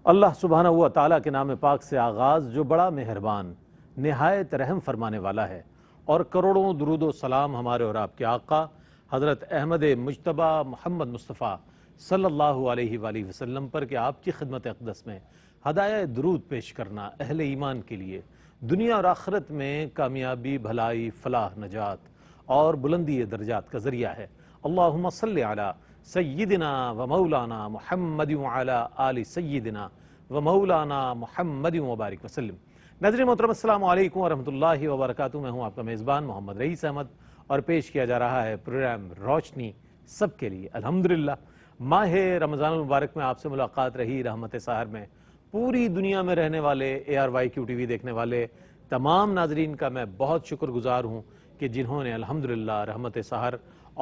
اللہ سبحانہ و تعالیٰ کے نام پاک سے آغاز جو بڑا مہربان نہایت رحم فرمانے والا ہے، اور کروڑوں درود و سلام ہمارے اور آپ کے آقا حضرت احمد مجتبی محمد مصطفیٰ صلی اللہ علیہ وآلہ وسلم پر کہ آپ کی خدمت اقدس میں ہدایہ درود پیش کرنا اہل ایمان کے لیے دنیا اور آخرت میں کامیابی، بھلائی، فلاح، نجات اور بلندی درجات کا ذریعہ ہے۔ اللہم صلی علی سیدنا و مولانا محمد وعلی آل سیدنا و مولانا محمد مبارک وسلم۔ ناظرین محترم، السلام علیکم ورحمۃ اللہ وبرکاتہ۔ میں ہوں آپ کا میزبان محمد رئیس احمد اور پیش کیا جا رہا ہے پروگرام روشنی سب کے لیے۔ الحمدللہ ماہ رمضان المبارک میں آپ سے ملاقات رہی رحمت سحر میں۔ پوری دنیا میں رہنے والے ARYQ TV دیکھنے والے تمام ناظرین کا میں بہت شکر گزار ہوں کہ جنہوں نے الحمدللہ رحمت سحر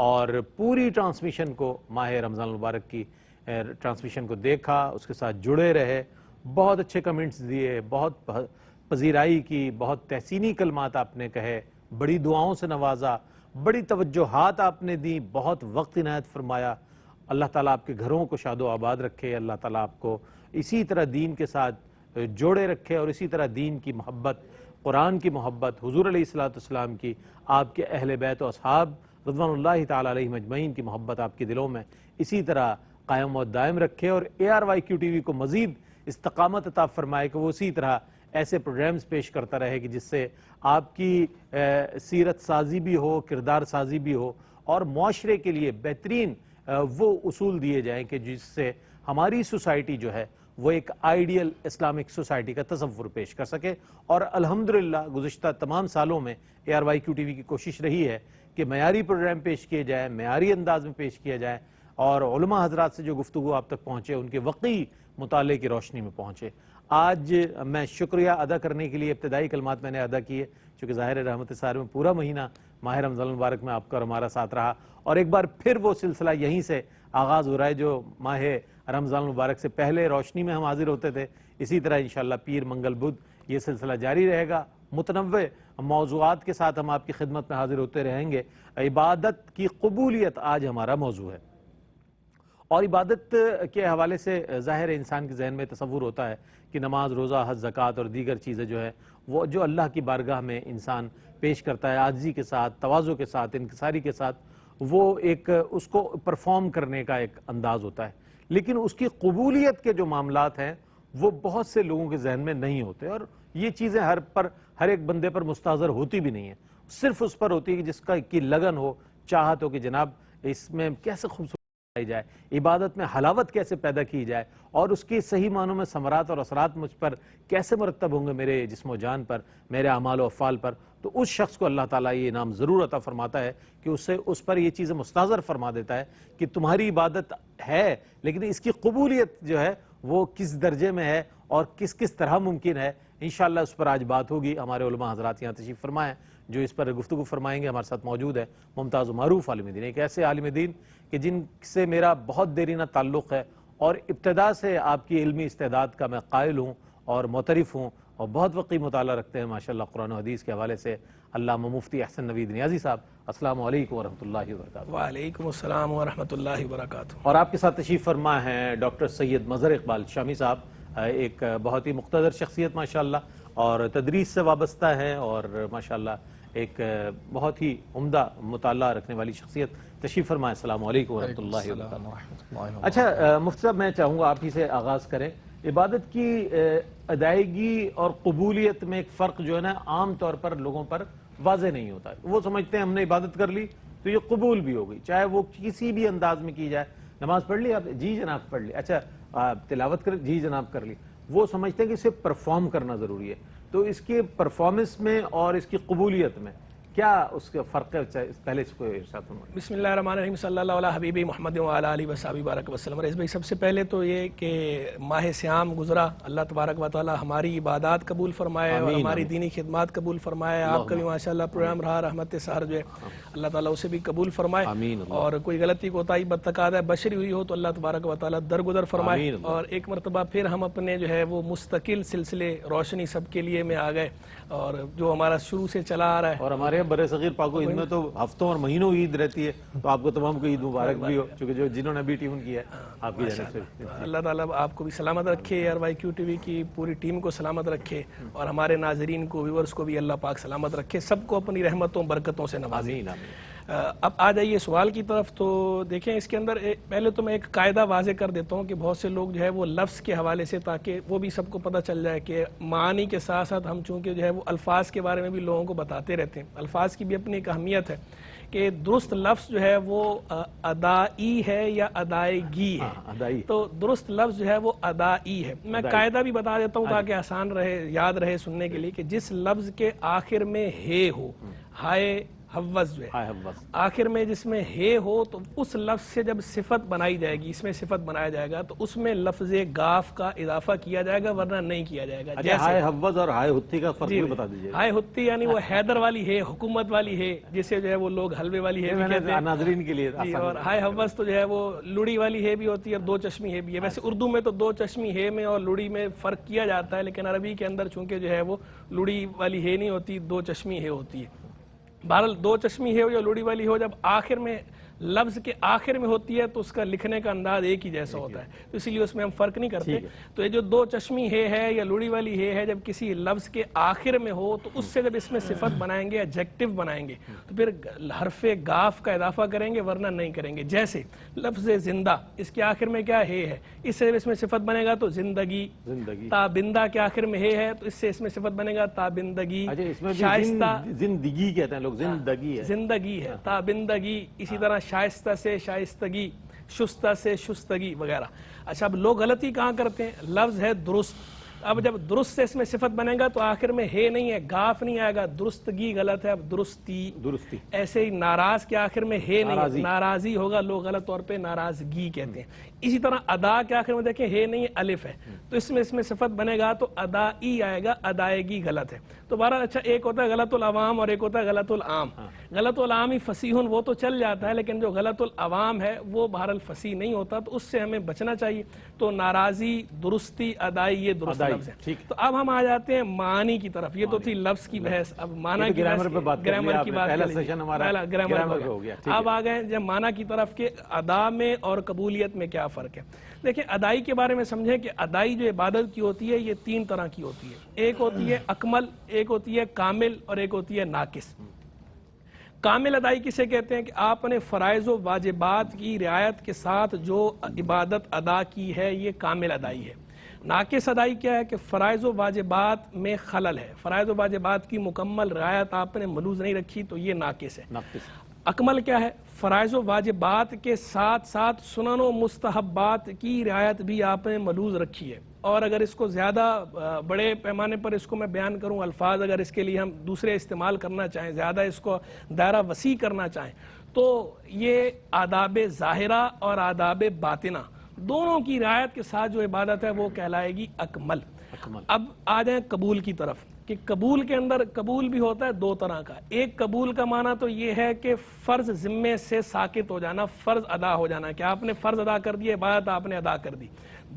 اور پوری ٹرانسمیشن کو، ماہ رمضان المبارک کی ٹرانسمیشن کو دیکھا، اس کے ساتھ جڑے رہے، بہت اچھے کمنٹس دیے، بہت پذیرائی کی، بہت تحسینی کلمات آپ نے کہے، بڑی دعاؤں سے نوازا، بڑی توجہات آپ نے دی، بہت وقت عنایت فرمایا۔ اللہ تعالیٰ آپ کے گھروں کو شاد و آباد رکھے، اللہ تعالیٰ آپ کو اسی طرح دین کے ساتھ جوڑے رکھے، اور اسی طرح دین کی محبت، قرآن کی محبت، حضور علیہ السلام کی، آپ کے اہل بیت و اصحاب رضوان اللہ تعالیٰ علیہ مجمعین کی محبت آپ کے دلوں میں اسی طرح قائم و دائم رکھے، اور ARYQ TV کو مزید استقامت عطا فرمائے کہ وہ اسی طرح ایسے پروگرامز پیش کرتا رہے کہ جس سے آپ کی سیرت سازی بھی ہو، کردار سازی بھی ہو، اور معاشرے کے لیے بہترین وہ اصول دیے جائیں کہ جس سے ہماری سوسائٹی جو ہے وہ ایک آئیڈیل اسلامک سوسائٹی کا تصور پیش کر سکے۔ اور الحمدللہ گزشتہ تمام سالوں میں ARYQ TV کی کوشش رہی ہے کہ معیاری پروگرام پیش کیے جائیں، معیاری انداز میں پیش کیا جائے، اور علماء حضرات سے جو گفتگو آپ تک پہنچے ان کے واقعی مطالعے کی روشنی میں پہنچے۔ آج میں شکریہ ادا کرنے کے لیے ابتدائی کلمات میں نے ادا کیے، چونکہ ظاہر رحمت سحر میں پورا مہینہ ماہ رمضان المبارک میں آپ کا اور ہمارا ساتھ رہا، اور ایک بار پھر وہ سلسلہ یہیں سے آغاز ہو رہا ہے جو ماہ رمضان المبارک سے پہلے روشنی میں ہم حاضر ہوتے تھے۔ اسی طرح انشاءاللہ پیر، منگل، بدھ یہ سلسلہ جاری رہے گا، متنوع موضوعات کے ساتھ ہم آپ کی خدمت میں حاضر ہوتے رہیں گے۔ عبادت کی قبولیت آج ہمارا موضوع ہے، اور عبادت کے حوالے سے ظاہر انسان کے ذہن میں تصور ہوتا ہے کہ نماز، روزہ، حج، زکوٰۃ اور دیگر چیزیں جو ہے وہ جو اللہ کی بارگاہ میں انسان پیش کرتا ہے عاجزی کے ساتھ، تواضع کے ساتھ، انکساری کے ساتھ، وہ ایک اس کو پرفارم کرنے کا ایک انداز ہوتا ہے، لیکن اس کی قبولیت کے جو معاملات ہیں وہ بہت سے لوگوں کے ذہن میں نہیں ہوتے، اور یہ چیزیں ہر ایک بندے پر مستحضر ہوتی بھی نہیں ہیں، صرف اس پر ہوتی ہے کہ جس کی لگن ہو، چاہت ہو کہ جناب اس میں کیسے خوبصورت آئی جائے، عبادت میں حلاوت کیسے پیدا کی جائے، اور اس کی صحیح معنوں میں ثمرات اور اثرات مجھ پر کیسے مرتب ہوں گے، میرے جسم و جان پر، میرے اعمال و افعال پر۔ تو اس شخص کو اللہ تعالیٰ یہ انعام ضرور عطا فرماتا ہے کہ اس پر یہ چیزیں مستحضر فرما دیتا ہے کہ تمہاری عبادت ہے، لیکن اس کی قبولیت جو ہے وہ کس درجے میں ہے اور کس کس طرح ممکن ہے۔ انشاءاللہ اس پر آج بات ہوگی۔ ہمارے علماء حضرات یہاں تشریف فرمائیں جو اس پر گفتگو فرمائیں گے۔ ہمارے ساتھ موجود ہے ممتاز و معروف عالم دین، ایک ایسے عالم دین کہ جن سے میرا بہت دیرینہ تعلق ہے، اور ابتدا سے آپ کی علمی استعداد کا میں قائل ہوں اور معترف ہوں، اور بہت وقی مطالعہ رکھتے ہیں ماشاءاللہ قرآن و حدیث کے حوالے سے۔ علامہ مفتی احسن نوید نیازی صاحب، السلام علیکم ورحمۃ اللہ وبرکاتہ۔ وعلیکم السلام ورحمۃ اللہ وبرکاتہ۔ اور آپ کے ساتھ تشریف فرما ہیں ڈاکٹر سید مظہر اقبال شامی صاحب، ایک بہت ہی مقتدر شخصیت ماشاءاللہ، اور تدریس سے وابستہ ہیں، اور ماشاءاللہ ایک بہت ہی عمدہ مطالعہ رکھنے والی شخصیت۔ تشریف فرمائیں، السلام علیکم ورحمۃ اللہ وبرکاتہ۔ اچھا مفتی صاحب، میں چاہوں گا آپ ہی سے آغاز کریں۔ عبادت کی ادائیگی اور قبولیت میں ایک فرق جو ہے نا عام طور پر لوگوں پر واضح نہیں ہوتا ہے۔ وہ سمجھتے ہیں ہم نے عبادت کر لی تو یہ قبول بھی ہو گئی، چاہے وہ کسی بھی انداز میں کی جائے۔ نماز پڑھ لی آپ؟ جی جناب پڑھ لی۔ اچھا تلاوت کر؟ جی جناب کر لی۔ وہ سمجھتے ہیں کہ اسے پرفارم کرنا ضروری ہے۔ تو اس کے پرفارمنس میں اور اس کی قبولیت میں کیا اس کا فرق ہے؟ پہلے اس کو ارشاد فرمائیں۔ بسم اللہ الرحمن الرحیم، صلی اللہ علیہ حبیبی محمد وعلی آلہ وصحبہ بارک وسلم۔ رئیس بھائی، سب سے پہلے تو یہ کہ ماہ سیام گزرا، اللہ تبارک و تعالی ہماری عبادات قبول فرمائے اور ہماری دینی خدمات قبول فرمائے۔ آپ کا بھی ماشاءاللہ پروگرام رہا رحمت سحر جو ہے، اللہ تعالیٰ اسے بھی قبول فرمائے، اور کوئی غلطی کوتاہی بدتقاضا بشری ہوئی ہو تو اللہ تبارک و تعالیٰ درگزر فرمائے۔ اور ایک مرتبہ پھر ہم اپنے جو ہے وہ مستقل سلسلے روشنی سب کے لیے میں آ گئے، اور جو ہمارا شروع سے چلا آ رہا ہے، اور ہمارے ہمارے برے صغیر پاک و ہند میں تو ہفتوں اور مہینوں عید رہتی ہے، تو آپ کو تمام کو عید مبارک بھی ہو، چونکہ جنہوں نے ابھی ٹیون کیا ہے آپ کی جانب سے۔ اللہ تعالیٰ آپ کو بھی سلامت رکھے، RYQ TV کی پوری ٹیم کو سلامت رکھے، اور ہمارے ناظرین کو، ویورز کو بھی اللہ پاک سلامت رکھے، سب کو اپنی رحمتوں برکتوں سے نوازے۔ آمین آمین۔ اب آ جائیے سوال کی طرف۔ تو دیکھیں اس کے اندر پہلے تو میں ایک قاعدہ واضح کر دیتا ہوں کہ بہت سے لوگ جو ہے وہ لفظ کے حوالے سے، تاکہ وہ بھی سب کو پتہ چل جائے کہ معانی کے ساتھ ساتھ ہم چونکہ جو ہے وہ الفاظ کے بارے میں بھی لوگوں کو بتاتے رہتے ہیں، الفاظ کی بھی اپنی ایک اہمیت ہے کہ درست لفظ جو ہے وہ ادائی ہے یا ادائیگی ہے۔ ادائی، تو درست لفظ جو ہے وہ ادائی ہے۔ میں قاعدہ بھی بتا دیتا ہوں تاکہ آسان رہے، یاد رہے سننے کے لیے، کہ جس لفظ کے آخر میں ہے ہو، ہائے حوض جو ہے آخر میں جس میں ہے ہو، تو اس لفظ سے جب صفت بنائی جائے گی، اس میں صفت بنایا جائے گا، تو اس میں لفظ گاف کا اضافہ کیا جائے گا، ورنہ نہیں کیا جائے گا۔ جیسے ہائے حوض اور ہائے ہتی کا فرق بھی بتا دیجیے۔ ہائے ہتی یعنی وہ حیدر والی ہے، حکومت والی ہے، جسے جو ہے وہ لوگ حلوے والی ہے بھی کہتے ہیں ناظرین کے لیے، اور ہائے حوض تو جو ہے وہ لڑی والی ہے بھی ہوتی ہے اور دو چشمی ہے بھی ہے۔ ویسے اردو میں تو دو چشمی ہے میں اور لڑی میں فرق کیا جاتا ہے، لیکن عربی کے اندر چونکہ جو ہے وہ لڑی والی ہے نہیں ہوتی، دو چشمی ہے ہوتی ہے۔ بہرحال دو چشمی ہے ہو یا لوڑی والی ہو، جب آخر میں لفظ کے آخر میں ہوتی ہے تو اس کا لکھنے کا انداز ایک ہی جیسا ہوتا ہے، تو اسی لیے اس میں ہم فرق نہیں کرتے۔ تو یہ جو دو چشمی ہے یا لوڑی والی ہے جب کسی لفظ کے آخر میں ہو، تو اس سے جب اس میں صفت بنائیں گے، ایڈجیکٹو بنائیں گے، تو پھر حرف گاف کا اضافہ کریں گے، ورنہ نہیں کریں گے۔ جیسے لفظ زندہ، اس کے آخر میں کیا ہے، اس سے جب اس میں صفت بنے گا تو زندگی۔ تابندہ کے آخر میں ہے تو اس سے اس میں صفت بنے گا تابندگی۔ شائستہ، زندگی کہتے ہیں لوگ، زندگی ہے، زندگی ہے، تابندگی۔ اسی طرح شائستہ سے شائستگی، شستہ سے شستگی وغیرہ۔ اچھا، اب لوگ غلطی کہاں کرتے ہیں، لفظ ہے درست، اب جب درست سے اس میں صفت بنے گا تو آخر میں ہے نہیں ہے، گاف نہیں آئے گا، درستگی غلط ہے، اب درستی۔ ایسے ہی ناراض کے آخر میں ہے نہیں، ناراضی ہوگا، لوگ غلط طور پہ ناراضگی کہتے ہیں۔ اسی طرح ادا کے آخر میں دیکھیں ہے نہیں، الف ہے، تو اس میں صفت بنے گا تو ادائی آئے گا، ادائیگی غلط ہے۔ تو بہرحال اچھا، ایک ہوتا ہے غلط العوام اور ایک ہوتا ہے غلط العام۔ غلط العام ہی فصیح وہ تو چل جاتا ہے، لیکن جو غلط العوام ہے وہ بہرحال فصیح نہیں ہوتا، تو اس سے ہمیں بچنا چاہیے۔ تو ناراضی، درستی، ادائی، یہ درست لفظ ہے۔ تو اب ہم آ جاتے ہیں معانی کی طرف، یہ تو تھی لفظ کی بحث، اب معنی کی بحث، گرامر کی بات گرامر ہو گیا۔ اب آ گئے جب معنی کی طرف کہ ادا میں اور قبولیت میں کیا فرق ہے۔ دیکھیں ادائی کے بارے میں سمجھیں کہ ادائی جو عبادت کی ہوتی ہے یہ تین طرح کی ہوتی ہے، ایک ہوتی ہے اکمل، ایک ہوتی ہے کامل، اور ایک ہوتی ہے ناقص۔ کامل ادائی کسے کہتے ہیں کہ آپ نے فرائض و واجبات کی رعایت کے ساتھ جو عبادت ادا کی ہے، یہ کامل ادائی ہے۔ ناقص ادائی کیا ہے کہ فرائض و واجبات میں خلل ہے، فرائض و واجبات کی مکمل رعایت آپ نے ملوث نہیں رکھی، تو یہ ناقص ہے۔ اکمل کیا ہے، فرائض و واجبات کے ساتھ ساتھ سنن و مستحبات کی رعایت بھی آپ نے ملوث رکھی ہے۔ اور اگر اس کو زیادہ بڑے پیمانے پر اس کو میں بیان کروں، الفاظ اگر اس کے لیے ہم دوسرے استعمال کرنا چاہیں، زیادہ اس کو دائرہ وسیع کرنا چاہیں، تو یہ آداب ظاہرہ اور آداب باطنہ دونوں کی رعایت کے ساتھ جو عبادت ہے وہ کہلائے گی اکمل۔ اب آ جائیں قبول کی طرف، کہ قبول کے اندر قبول بھی ہوتا ہے دو طرح کا۔ ایک قبول کا معنی تو یہ ہے کہ فرض ذمے سے ساقط ہو جانا، فرض ادا ہو جانا، کہ آپ نے فرض ادا کر دیا، عبادت آپ نے ادا کر دی۔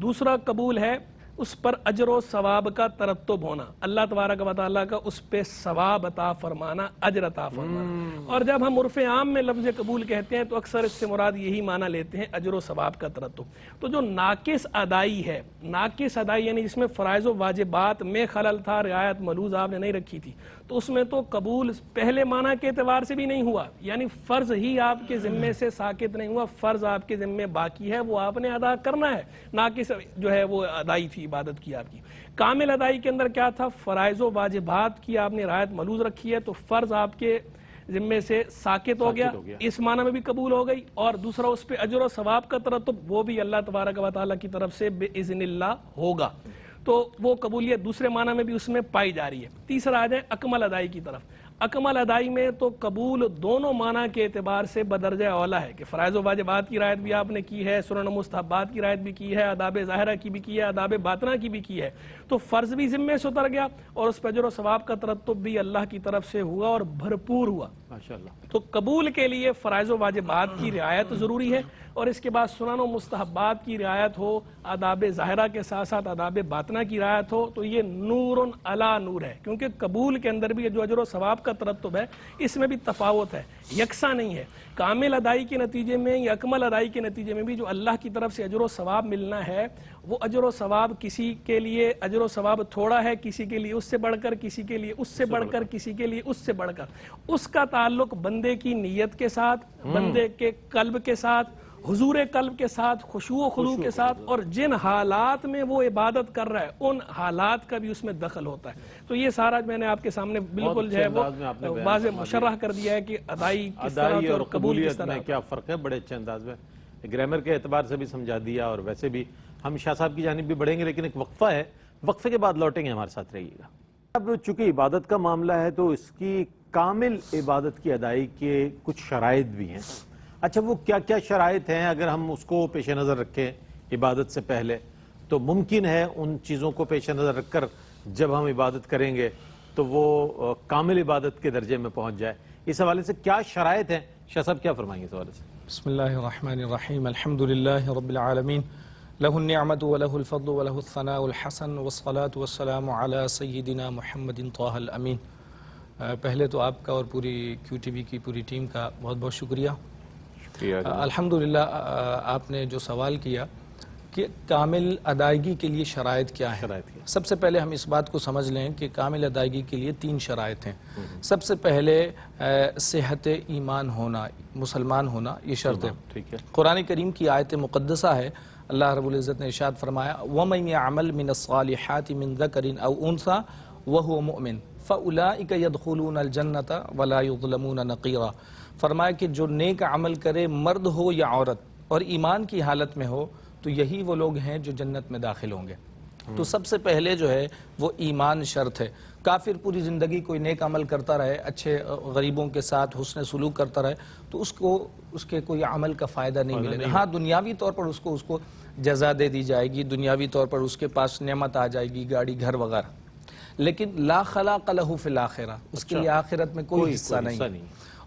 دوسرا قبول ہے اس پر اجر و ثواب کا ترتب ہونا، اللہ تبارک و تعالیٰ کا اس پہ ثواب عطا فرمانا، اجر عطا فرمانا۔ اور جب ہم عرف عام میں لفظ قبول کہتے ہیں تو اکثر اس سے مراد یہی معنی لیتے ہیں، اجر و ثواب کا ترتب۔ تو جو ناقص ادائی ہے، ناقص ادائی یعنی جس میں فرائض و واجبات میں خلل تھا، رعایت ملوث آپ نے نہیں رکھی تھی، تو اس میں تو قبول پہلے معنی کے اعتبار سے بھی نہیں ہوا، یعنی فرض ہی آپ کے ذمے سے ساقط نہیں ہوا، فرض آپ کے ذمے باقی ہے، وہ آپ نے ادا کرنا ہے۔ ناقص جو ہے وہ ادائی تھی، عبادت کی آپ کی۔ کامل ادائی کے اندر کیا تھا، فرائض و واجبات کی آپ نے رعایت ملوث رکھی ہے، تو فرض آپ کے ذمے سے ساقط ہو گیا، اس معنی میں بھی قبول ہو گئی، اور دوسرا اس پہ اجر و ثواب کا ترتب وہ بھی اللہ تبارک و تعالیٰ کی طرف سے باذن اللہ ہوگا، تو وہ قبولیت دوسرے معنی میں بھی اس میں پائی جا رہی ہے۔ تیسرا آ جائیں اکمل ادائی کی طرف۔ اکمل ادائی میں تو قبول دونوں معنی کے اعتبار سے بدرجہ اولا ہے، کہ فرائض و واجبات کی رعایت بھی آپ نے کی ہے، سنن و مستحبات کی رعایت بھی کی ہے، آداب ظاہرہ کی بھی کی ہے، آداب باطنہ کی بھی کی ہے، تو فرض بھی ذمے سے اتر گیا، اور اس پہ اجر و ثواب کا ترتب بھی اللہ کی طرف سے ہوا اور بھرپور ہوا۔ ماشاءاللہ۔ تو قبول کے لیے فرائض و واجبات کی رعایت ضروری ہے، اور اس کے بعد سنن و مستحبات کی رعایت ہو، آداب ظاہرہ کے ساتھ ساتھ آداب باطنہ کی رعایت ہو، تو یہ نور علی نور ہے، کیونکہ قبول کے اندر بھی جو اجر و ثواب کا ترتب ہے اس میں بھی تفاوت ہے، یکساں نہیں ہے۔ کامل ادائی کے نتیجے میں یا اکمل ادائی کے نتیجے میں بھی جو اللہ کی طرف سے اجر و ثواب ملنا ہے، وہ اجر و ثواب کسی کے لیے اجر و ثواب تھوڑا ہے، کسی کے لیے اس سے بڑھ کر، کسی کے لیے اس سے بڑھ کر، کسی کے لیے اس سے بڑھ کر۔ اس کا تعلق بندے کی نیت کے ساتھ، بندے کے قلب کے ساتھ، حضور قلب کے ساتھ، خشوع و خضوع کے ساتھ، اور جن حالات میں وہ عبادت کر رہا ہے ان حالات کا بھی اس میں دخل ہوتا ہے۔ تو یہ سارا میں نے آپ کے سامنے بالکل جو ہے وہ واضح مشرح کر دیا ہے کہ ادائی کس طرح ادائی اور اور قبول کس قبولیت طرح میں کیا فرق ہے، بڑے اچھے انداز میں گرامر کے اعتبار سے بھی سمجھا دیا، اور ویسے بھی ہم شاہ صاحب کی جانب بھی بڑھیں گے، لیکن ایک وقفہ ہے، وقفے کے بعد لوٹیں گے، ہمارے ساتھ رہیے گا۔ اب چونکہ عبادت کا معاملہ ہے تو اس کی کامل عبادت کی ادائی کے کچھ شرائط بھی ہیں۔ اچھا، وہ کیا کیا شرائط ہیں اگر ہم اس کو پیش نظر رکھیں عبادت سے پہلے تو ممکن ہے ان چیزوں کو پیش نظر رکھ کر جب ہم عبادت کریں گے تو وہ کامل عبادت کے درجے میں پہنچ جائے؟ اس حوالے سے کیا شرائط ہیں، شاہ صاحب کیا فرمائیں گے اس حوالے سے؟ بسم اللہ الرحمن الرحیم، الحمدللہ رب العالمین، لہ النعمت ولہ الفضل ولہ الثناء الحسن والصلاة والسلام علی سیدنا محمد طہ الامین۔ پہلے تو آپ کا اور پوری کیو ٹی وی کی پوری ٹیم کا بہت بہت شکریہ۔ الحمدللہ آپ نے جو سوال کیا کہ کامل ادائیگی کے لیے شرائط کیا ہے، سب سے پہلے ہم اس بات کو سمجھ لیں کہ کامل ادائیگی کے لیے 3 شرائط ہیں۔ سب سے پہلے صحت ایمان ہونا، مسلمان ہونا، یہ شرط ہے۔ قرآن کریم کی آیت مقدسہ ہے، اللہ رب العزت نے ارشاد فرمایا وَمَن يَعْمَلْ مِنَ الصَّالِحَاتِ مِن ذَكَرٍ أَوْ أُنثَىٰ وَهُوَ مُؤْمِنٌ فَأُولَٰئِكَ يَدْخُلُونَ الْجَنَّةَ وَلَا يُظْلَمُونَ نَقِيرًا۔ فرمایا کہ جو نیک عمل کرے، مرد ہو یا عورت، اور ایمان کی حالت میں ہو، تو یہی وہ لوگ ہیں جو جنت میں داخل ہوں گے۔ تو سب سے پہلے جو ہے وہ ایمان شرط ہے۔ کافر پوری زندگی کوئی نیک عمل کرتا رہے، اچھے غریبوں کے ساتھ حسن سلوک کرتا رہے، تو اس کے کوئی عمل کا فائدہ نہیں ملے گا۔ ہاں، دنیاوی طور پر اس کو جزا دے دی جائے گی، دنیاوی طور پر اس کے پاس نعمت آ جائے گی، گاڑی گھر وغیرہ، لیکن لا خلاق لہ فی الآخرہ، اس کے لیے آخرت میں کوئی حصہ نہیں۔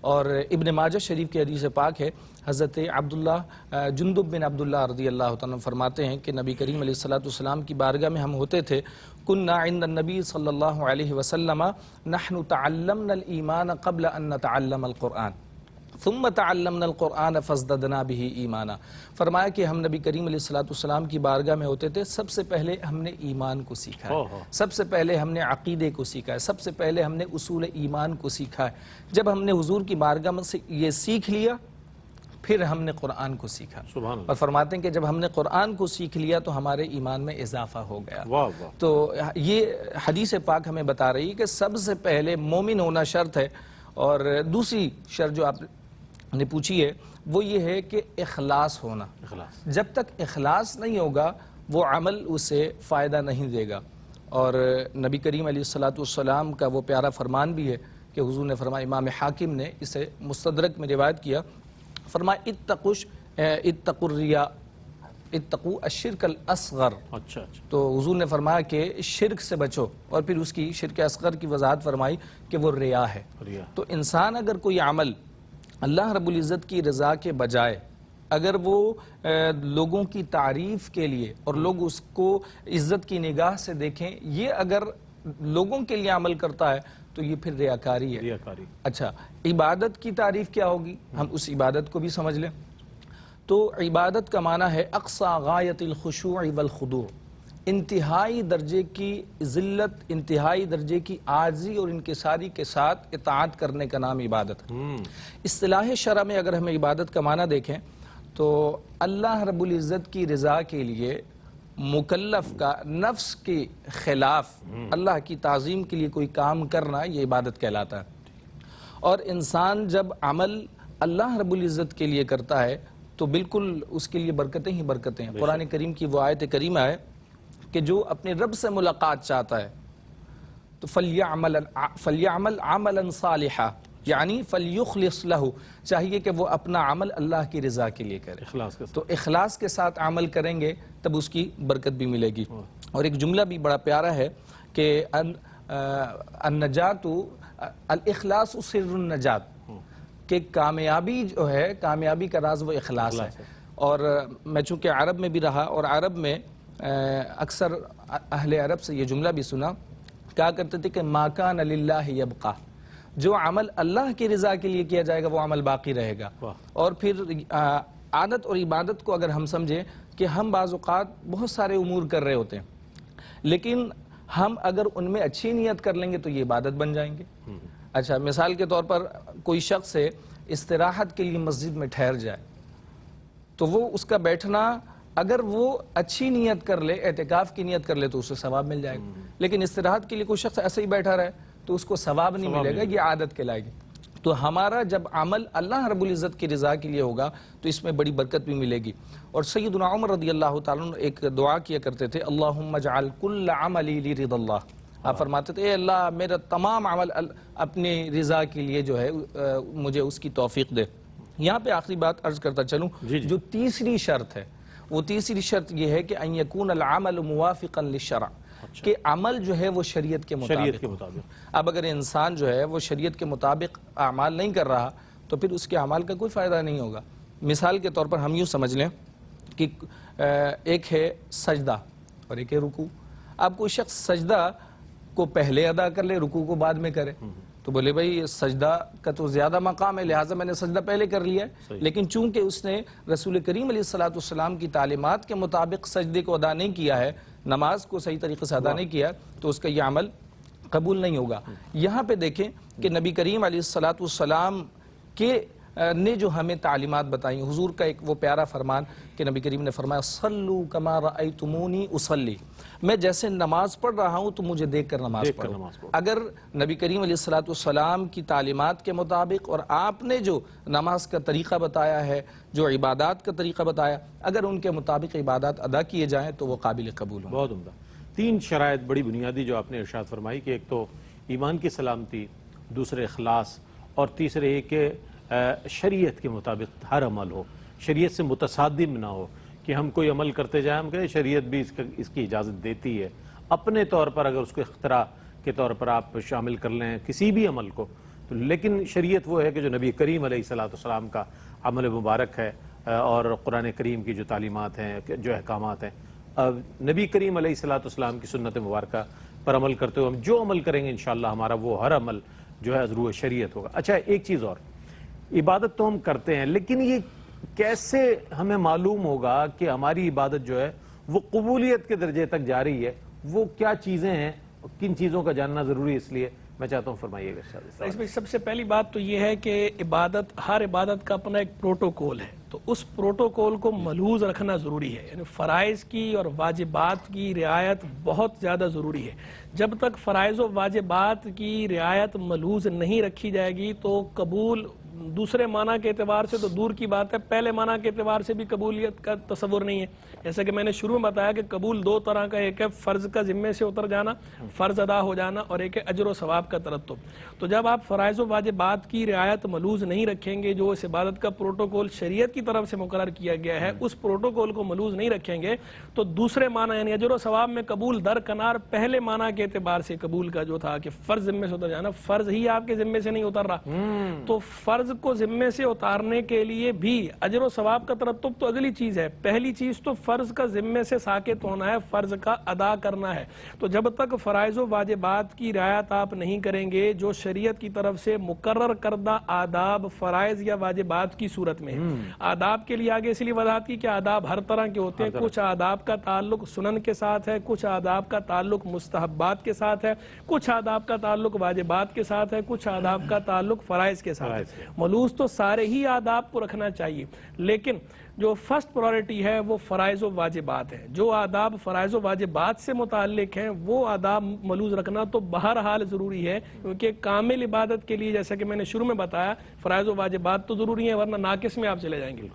اور ابن ماجہ شریف کی حدیث پاک ہے، حضرت عبداللہ جندب بن عبداللہ رضی اللہ تعالیٰ فرماتے ہیں کہ نبی کریم علیہ السلام کی بارگاہ میں ہم ہوتے تھے، کننا عند النبی صلی اللہ علیہ وسلم نحن تعلمنا الایمان قبل ان نتعلم القرآن ثم تعلمنا القرآن فازددنا به ایمانا۔ فرمایا کہ ہم نبی کریم علیہ السلام کی بارگاہ میں ہوتے تھے، سب سے پہلے ہم نے ایمان کو سیکھا ہے، سب سے پہلے ہم نے عقیدے کو سیکھا ہے، سب سے پہلے ہم نے اصول ایمان کو سیکھا ہے۔ جب ہم نے حضور کی بارگاہ میں سے یہ سیکھ لیا، پھر ہم نے قرآن کو سیکھا۔ اور فرماتے ہیں کہ جب ہم نے قرآن کو سیکھ لیا تو ہمارے ایمان میں اضافہ ہو گیا۔ تو یہ حدیث پاک ہمیں بتا رہی ہے کہ سب سے پہلے مومن ہونا شرط ہے۔ اور دوسری شرط جو آپ نے پوچھی ہے وہ یہ ہے کہ اخلاص ہونا۔ جب تک اخلاص نہیں ہوگا وہ عمل اسے فائدہ نہیں دے گا۔ اور نبی کریم علیہ السلام کا وہ پیارا فرمان بھی ہے کہ حضور نے فرمایا، امام حاکم نے اسے مستدرک میں روایت کیا، فرمایا اتقوا الریا اتقوا الشرک الاصغر۔ تو حضور نے فرمایا کہ شرک سے بچو، اور پھر اس کی شرک اصغر کی وضاحت فرمائی کہ وہ ریا ہے۔ تو انسان اگر کوئی عمل اللہ رب العزت کی رضا کے بجائے اگر وہ لوگوں کی تعریف کے لیے اور لوگ اس کو عزت کی نگاہ سے دیکھیں، یہ اگر لوگوں کے لیے عمل کرتا ہے تو یہ پھر ریاکاری ہے۔ اچھا، عبادت کی تعریف کیا ہوگی؟ ہم اس عبادت کو بھی سمجھ لیں۔ تو عبادت کا معنی ہے اقصی غایت الخشوع والخضوع، انتہائی درجے کی ذلت، انتہائی درجے کی عاجزی اور انکساری کے ساتھ اطاعت کرنے کا نام عبادت ہے۔ اصطلاح شرع میں اگر ہمیں عبادت کا معنی دیکھیں تو اللہ رب العزت کی رضا کے لیے مکلف کا نفس کے خلاف اللہ کی تعظیم کے لیے کوئی کام کرنا، یہ عبادت کہلاتا ہے۔ اور انسان جب عمل اللہ رب العزت کے لیے کرتا ہے تو بالکل اس کے لیے برکتیں ہی برکتیں ہیں۔ قرآن کریم کی وہ آیت کریمہ ہے کہ جو اپنے رب سے ملاقات چاہتا ہے تو فَلْيَعْمَلْ عَمَلًا صَالِحًا، یعنی فَلْيُخْلِصْ لَهُ، چاہیے کہ وہ اپنا عمل اللہ کی رضا کے لیے کرے۔ تو اخلاص کے ساتھ عمل کریں گے تب اس کی برکت بھی ملے گی۔ اور ایک جملہ بھی بڑا پیارا ہے کہ النجات الاخلاص سر النجات، کہ کامیابی جو ہے، کامیابی کا راز وہ اخلاص ہے۔ اور میں چونکہ عرب میں بھی رہا اور عرب میں اکثر اہل عرب سے یہ جملہ بھی سنا، کہا کرتے تھے کہ ما کان للہ یبقی، جو عمل اللہ کی رضا کے لیے کیا جائے گا وہ عمل باقی رہے گا. اور پھر عادت اور عبادت کو اگر ہم سمجھیں کہ ہم بعض اوقات بہت سارے امور کر رہے ہوتے ہیں، لیکن ہم اگر ان میں اچھی نیت کر لیں گے تو یہ عبادت بن جائیں گے. اچھا، مثال کے طور پر کوئی شخص ہے استراحت کے لیے مسجد میں ٹھہر جائے، تو وہ اس کا بیٹھنا اگر وہ اچھی نیت کر لے، اعتکاف کی نیت کر لے تو اسے ثواب مل جائے گا. لیکن استراحت کے لیے کوئی شخص ایسے ہی بیٹھا رہے تو اس کو ثواب نہیں ملے گا، یہ عادت کہلائے گی. تو ہمارا جب عمل اللہ رب العزت کی رضا کے لیے ہوگا تو اس میں بڑی برکت بھی ملے گی. اور سیدنا عمر رضی اللہ تعالیٰ عنہ ایک دعا کیا کرتے تھے، اللہم اجعل کل عملی لرضا اللہ. آپ فرماتے تھے اے اللہ میرا تمام عمل اپنی رضا کے لیے جو ہے مجھے اس کی توفیق دے. یہاں پہ آخری بات عرض کرتا چلوں، جو تیسری شرط ہے وہ تیسری شرط یہ ہے کہ ان یکون العمل موافقا للشرع، کہ عمل جو ہے وہ شریعت کے مطابق. اب اگر انسان جو ہے وہ شریعت کے مطابق اعمال نہیں کر رہا تو پھر اس کے اعمال کا کوئی فائدہ نہیں ہوگا. مثال کے طور پر ہم یوں سمجھ لیں کہ ایک ہے سجدہ اور ایک ہے رکوع. اب کوئی شخص سجدہ کو پہلے ادا کر لے، رکوع کو بعد میں کرے، تو بولے بھائی سجدہ کا تو زیادہ مقام ہے لہٰذا میں نے سجدہ پہلے کر لیا ہے. لیکن چونکہ اس نے رسول کریم علیہ السلام کی تعلیمات کے مطابق سجدے کو ادا نہیں کیا ہے، نماز کو صحیح طریقے سے ادا نہیں کیا، تو اس کا یہ عمل قبول نہیں ہوگا. یہاں پہ دیکھیں کہ نبی کریم علیہ السلام کے نے جو ہمیں تعلیمات بتائیں، حضور کا ایک وہ پیارا فرمان کہ نبی کریم نے فرمایا صلو کما رأیتمونی اصلی، میں جیسے نماز پڑھ رہا ہوں تو مجھے دیکھ کر نماز پڑھو. اگر نبی کریم علیہ السلام کی تعلیمات کے مطابق اور آپ نے جو نماز کا طریقہ بتایا ہے، جو عبادات کا طریقہ بتایا، اگر ان کے مطابق عبادات ادا کیے جائیں تو وہ قابل قبول ہوں. بہت عمدہ. 3 شرائط بڑی بنیادی جو آپ نے ارشاد فرمائی کہ ایک تو ایمان کی سلامتی، دوسرے اخلاص، اور تیسرے یہ کہ شریعت کے مطابق ہر عمل ہو، شریعت سے متصادم نہ ہو کہ ہم کوئی عمل کرتے جائیں ہم کہیں شریعت بھی اس کی اجازت دیتی ہے، اپنے طور پر اگر اس کو اختراع کے طور پر آپ شامل کر لیں کسی بھی عمل کو تو، لیکن شریعت وہ ہے کہ جو نبی کریم علیہ السلام کا عمل مبارک ہے اور قرآن کریم کی جو تعلیمات ہیں، جو احکامات ہیں، نبی کریم علیہ السلام کی سنت مبارکہ پر عمل کرتے ہوئے ہم جو عمل کریں گے انشاءاللہ ہمارا وہ ہر عمل جو ہے ضرور شریعت ہوگا. اچھا، ایک چیز اور، عبادت تو ہم کرتے ہیں لیکن یہ کیسے ہمیں معلوم ہوگا کہ ہماری عبادت جو ہے وہ قبولیت کے درجے تک جا رہی ہے؟ وہ کیا چیزیں ہیں، کن چیزوں کا جاننا ضروری ہے؟ اس لیے میں چاہتا ہوں فرمائیے گا. اس میں سب سے پہلی بات تو یہ ہے کہ ہر عبادت کا اپنا ایک پروٹوکول ہے، تو اس پروٹوکول کو ملحوظ رکھنا ضروری ہے. یعنی فرائض کی اور واجبات کی رعایت بہت زیادہ ضروری ہے. جب تک فرائض و واجبات کی رعایت ملحوظ نہیں رکھی جائے گی تو قبول دوسرے معنی کے اعتبار سے تو دور کی بات ہے، پہلے معنی کے اعتبار سے بھی قبولیت کا تصور نہیں ہے. جیسا کہ میں نے شروع میں بتایا کہ قبول 2 طرح کا، ایک ہے فرض کا ذمے سے اتر جانا، فرض ادا ہو جانا، اور ایک ہے اجر و ثواب کا ترتب. تو جب آپ فرائض و واجبات کی رعایت ملحوظ نہیں رکھیں گے، جو اس عبادت کا پروٹوکول شریعت کی طرف سے مقرر کیا گیا ہے اس پروٹوکول کو ملحوظ نہیں رکھیں گے، تو دوسرے معنی یعنی اجر و ثواب میں قبول درکنار پہلے معنی کے اعتبار سے قبول کا جو تھا کہ فرض ذمے سے اتر جانا، فرض ہی آپ کے ذمے سے نہیں اتر رہا، تو فرض کو ذمے سے اتارنے کے لیے بھی اجر و ثواب کا ترتب تو اگلی چیز ہے. پہلی چیز تو فرض کا ذمے سے ساقط ہونا ہے، فرض کا ادا کرنا ہے. تو جب تک فرائض و واجبات کی رعایت آپ نہیں کریں گے، جو شریعت کی طرف سے مقرر کردہ آداب فرائض یا واجبات کی صورت میں آداب کے لیے آگے اس لیے وضاحت کی کہ آداب ہر طرح کے ہوتے ہیں. کچھ آداب کا تعلق سنن کے ساتھ ہے، کچھ آداب کا تعلق مستحبات کے ساتھ ہے، کچھ آداب کا تعلق واجبات کے ساتھ ہے، کچھ آداب کا تعلق فرائض کے ساتھ ہے. ملحوظ تو سارے ہی آداب کو رکھنا چاہیے، لیکن جو فرسٹ پرائورٹی ہے وہ فرائض و واجبات ہے. جو آداب فرائض و واجبات سے متعلق ہیں وہ آداب ملحوظ رکھنا تو بہرحال ضروری ہے، کیونکہ کامل عبادت کے لیے جیسا کہ میں نے شروع میں بتایا فرائض و واجبات تو ضروری ہیں، ورنہ ناقص میں آپ چلے جائیں گے.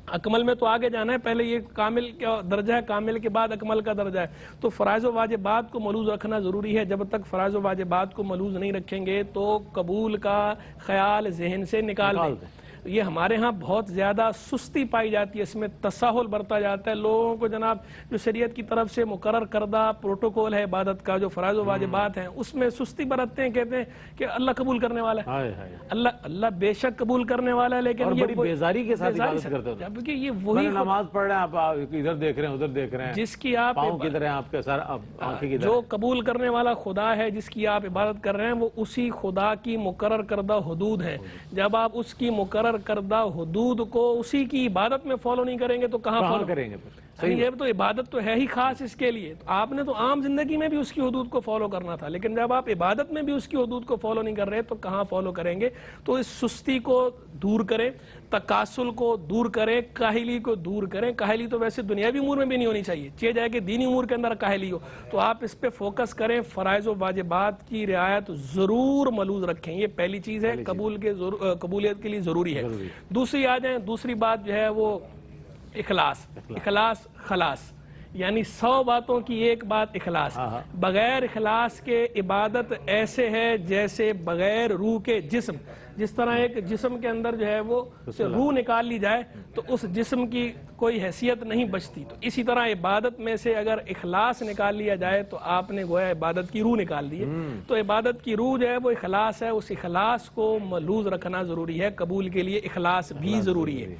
اکمل میں تو آگے جانا ہے، پہلے یہ کامل کا درجہ ہے، کامل کے بعد اکمل کا درجہ ہے. تو فرائض و واجبات کو ملحوظ رکھنا ضروری ہے. جب تک فرائض و واجبات کو ملحوظ نہیں رکھیں گے تو قبول کا خیال ذہن سے نکال دیں. یہ ہمارے ہاں بہت زیادہ سستی پائی جاتی ہے، اس میں تساہل برتا جاتا ہے لوگوں کو. جناب جو شریعت کی طرف سے مقرر کردہ پروٹوکول ہے عبادت کا، جو فرائض و واجبات ہیں، اس میں سستی برتتے ہیں. کہتے ہیں کہ اللہ قبول کرنے والا ہے. اللہ بے شک قبول کرنے والا ہے، لیکن یہ بڑی بیزاری کے ساتھ عبادت کرتے ہیں. جبکہ یہ وہی نماز پڑھ رہے ہیں، آپ ادھر دیکھ رہے ہیں ادھر دیکھ رہے ہیں، جس کی آپ پاؤں کدھر ہیں آپ کے، سر آنکھیں کدھر جو قبول کرنے والا خدا ہے، جس کی آپ عبادت کر رہے ہیں، وہ اسی خدا کی مقرر کردہ حدود ہیں. جب آپ اس کی مقرر کردہ حدود کو اسی کی عبادت میں فالو نہیں کریں گے تو کہاں فالو کریں گے؟ یہ تو عبادت تو ہے ہی خاص اس کے لیے. آپ نے تو عام زندگی میں بھی اس کی حدود کو فالو کرنا تھا، لیکن جب آپ عبادت میں بھی اس کی حدود کو فالو نہیں کر رہے تو کہاں فالو کریں گے؟ تو اس سستی کو دور کریں، تکاسل کو دور کریں، کاہلی کو دور کریں. کاہلی تو ویسے دنیاوی امور میں بھی نہیں ہونی چاہیے، چاہے جائے کہ دینی امور کے اندر کاہلی ہو تو آپ اس پہ فوکس کریں. فرائض و واجبات کی رعایت ضرور ملوز رکھیں، یہ پہلی چیز ہے، قبولیت کے لیے ضروری ہے. دوسری آ جائیں، دوسری بات جو ہے وہ اخلاص خلاص، یعنی 100 باتوں کی ایک بات اخلاص. بغیر اخلاص کے عبادت ایسے ہے جیسے بغیر روح کے جسم. جس طرح ایک جسم کے اندر جو ہے وہ روح نکال لی جائے تو اس جسم کی کوئی حیثیت نہیں بچتی، تو اسی طرح عبادت میں سے اگر اخلاص نکال لیا جائے تو آپ نے گویا عبادت کی روح نکال دی ہے. تو عبادت کی روح جو ہے وہ اخلاص ہے، اس اخلاص کو ملوز رکھنا ضروری ہے. قبول کے لیے اخلاص بھی ضروری ہے.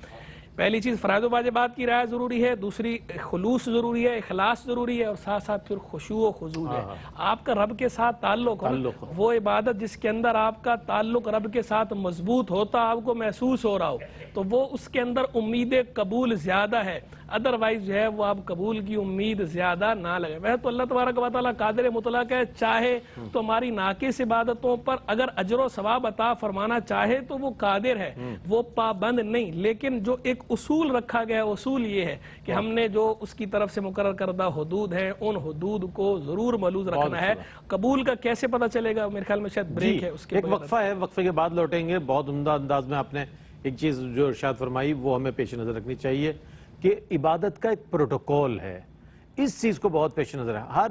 پہلی چیز فرائض و واجبات کی رعایت ضروری ہے، دوسری خلوص ضروری ہے، اخلاص ضروری ہے، اور ساتھ ساتھ پھر خشوع و خضوع ہے. آپ کا رب کے ساتھ تعلق ہو، وہ عبادت جس کے اندر آپ کا تعلق رب کے ساتھ مضبوط ہوتا، آپ کو محسوس ہو رہا ہو، تو وہ اس کے اندر امید قبول زیادہ ہے. ادروائز جو ہے وہ آپ قبول کی امید زیادہ نہ لگے. ویسے تو اللہ تبارک و تعالیٰ قادر مطلق ہے، چاہے تو ہماری ناقص عبادتوں پر اگر اجر و ثواب عطا فرمانا چاہے تو وہ قادر ہے، وہ پابند نہیں. لیکن جو ایک اصول رکھا گیا ہے، اصول یہ ہے کہ ہم نے جو اس کی طرف سے مقرر کردہ حدود ہیں ان حدود کو ضرور ملوز رکھنا ہے. قبول کا کیسے پتہ چلے گا؟ میرے خیال میں شاید بریک ہے، اس کے ایک وقفہ ہے، وقفے کے بعد لوٹیں گے. بہت عمدہ انداز میں آپ نے ایک چیز جو ارشاد فرمائی وہ ہمیں پیش نظر رکھنی چاہیے کہ عبادت کا ایک پروٹوکول ہے. اس چیز کو بہت پیش نظر ہے.